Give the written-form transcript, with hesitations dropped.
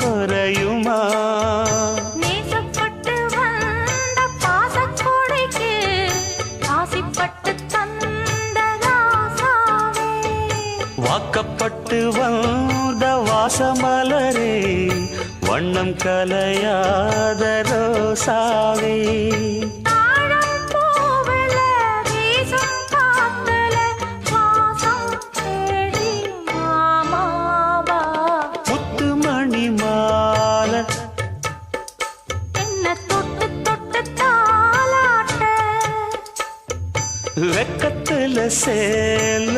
குறையுமா? நேசப்பட்டு வந்த பாசக்கொடைக்கு ஆசைப்பட்டு தந்த ராசாவே, வாக்கப்பட்டு வந்த வாசமலரே, வண்ணம் கலையாத ரோசாவே. தாழம் பூவுல வீசும் காத்துல வாசம் தேடி மாமாவா, முத்துமணி மாலை என்ன தொட்டு தொட்டு தாலாட்ட, வெக்கத்துல சேல